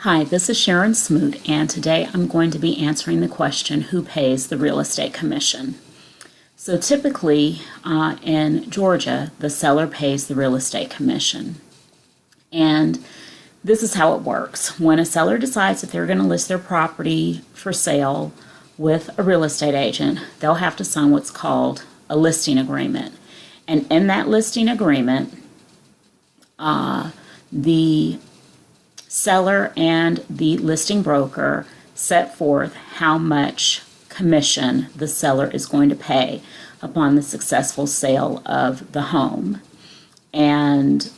Hi, this is Sharon Smoot, and today I'm going to be answering the question, who pays the real estate commission? So typically in Georgia, the seller pays the real estate commission. And this is how it works. When a seller decides that they're going to list their property for sale with a real estate agent, they'll have to sign what's called a listing agreement. And in that listing agreement, the seller and the listing broker set forth how much commission the seller is going to pay upon the successful sale of the home. And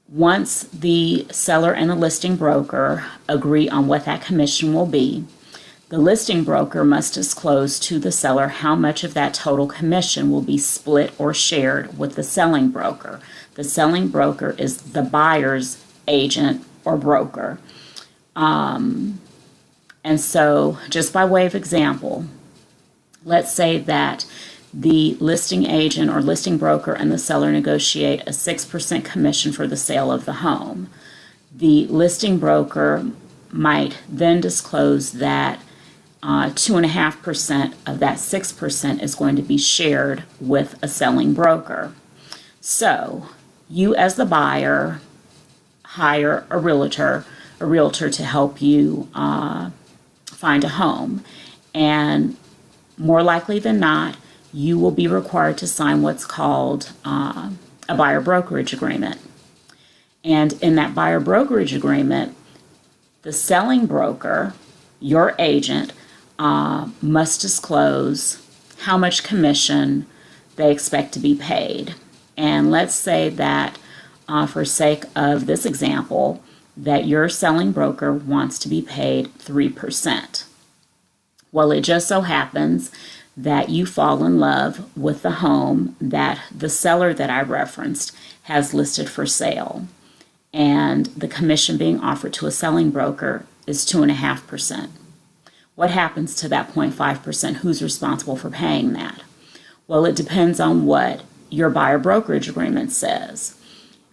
once the seller and the listing broker agree on what that commission will be, the listing broker must disclose to the seller how much of that total commission will be split or shared with the selling broker. The selling broker is the buyer's agent or broker. And so, just by way of example, let's say that the listing agent or listing broker and the seller negotiate a 6% commission for the sale of the home. The listing broker might then disclose that 2.5% of that 6% is going to be shared with a selling broker. So, you as the buyer hire a realtor to help you find a home, and more likely than not, you will be required to sign what's called a buyer brokerage agreement. And in that buyer brokerage agreement, the selling broker, your agent, must disclose how much commission they expect to be paid. And let's say that, for sake of this example, that your selling broker wants to be paid 3%. Well, it just so happens that you fall in love with the home that the seller that I referenced has listed for sale, and the commission being offered to a selling broker is 2.5%. What happens to that 0.5%? Who's responsible for paying that? Well, it depends on what your buyer brokerage agreement says.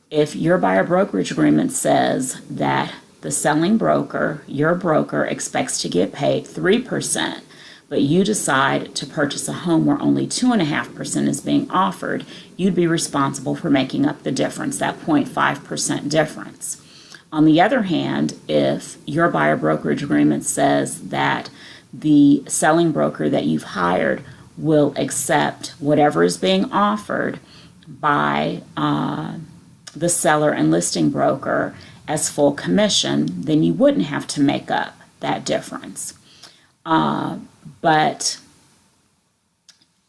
If your buyer brokerage agreement says that the selling broker, your broker, expects to get paid 3%, but you decide to purchase a home where only 2.5% is being offered, you'd be responsible for making up the difference, that 0.5% difference. On the other hand, if your buyer brokerage agreement says that the selling broker that you've hired will accept whatever is being offered by the seller and listing broker as full commission, then you wouldn't have to make up that difference. But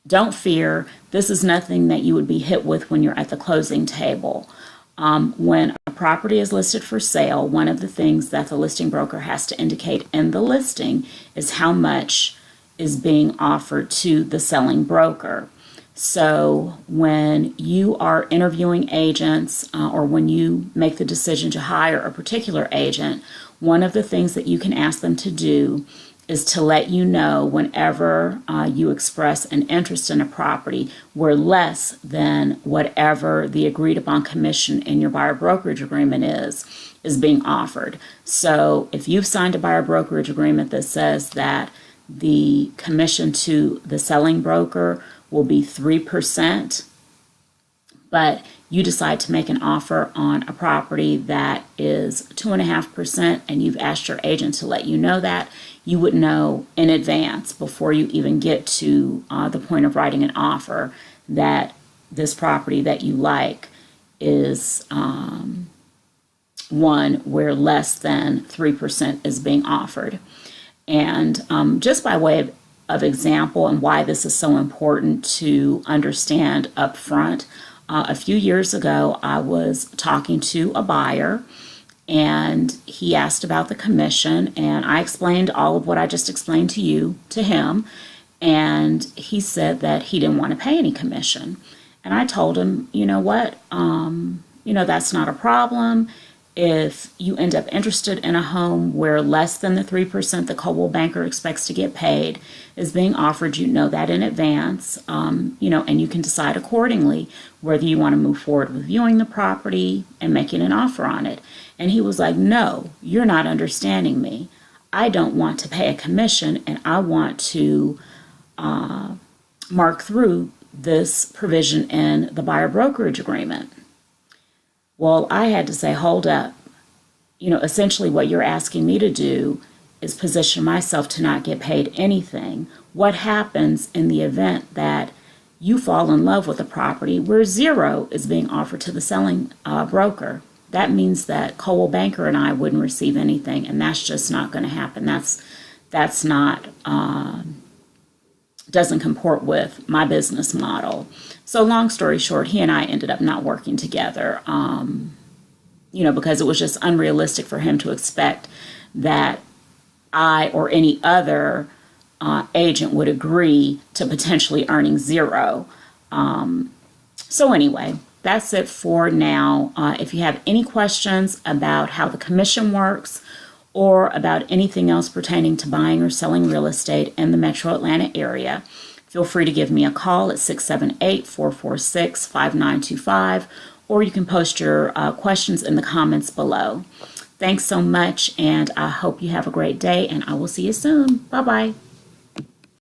don't fear, this is nothing that you would be hit with when you're at the closing table. When a property is listed for sale, one of the things that the listing broker has to indicate in the listing is how much is being offered to the selling broker. So when you are interviewing agents or when you make the decision to hire a particular agent, one of the things that you can ask them to do is to let you know whenever you express an interest in a property where less than whatever the agreed upon commission in your buyer brokerage agreement is being offered. So if you've signed a buyer brokerage agreement that says that the commission to the selling broker will be 3%, but you decide to make an offer on a property that is 2.5%, and you've asked your agent to let you know that, you would know in advance before you even get to the point of writing an offer that this property that you like is one where less than 3% is being offered. And just by way of example and why this is so important to understand up front, a few years ago I was talking to a buyer and he asked about the commission, and I explained all of what I just explained to you to him, and he said that he didn't want to pay any commission. And I told him, you know what, that's not a problem. If you end up interested in a home where less than the 3% the Coldwell banker expects to get paid is being offered, you know that in advance, and you can decide accordingly whether you want to move forward with viewing the property and making an offer on it. And he was like, no, you're not understanding me. I don't want to pay a commission, and I want to mark through this provision in the buyer brokerage agreement. Well, I had to say, hold up. Essentially what you're asking me to do is position myself to not get paid anything. What happens in the event that you fall in love with a property where zero is being offered to the selling broker? That means that Coldwell banker and I wouldn't receive anything, and that's just not going to happen. That's not doesn't comport with my business model. So long story short, he and I ended up not working together, because it was just unrealistic for him to expect that I or any other agent would agree to potentially earning zero. So anyway, that's it for now. If you have any questions about how the commission works or about anything else pertaining to buying or selling real estate in the metro Atlanta area, feel free to give me a call at 678-446-5925, or you can post your questions in the comments below. Thanks so much, and I hope you have a great day, and I will see you soon. Bye-bye.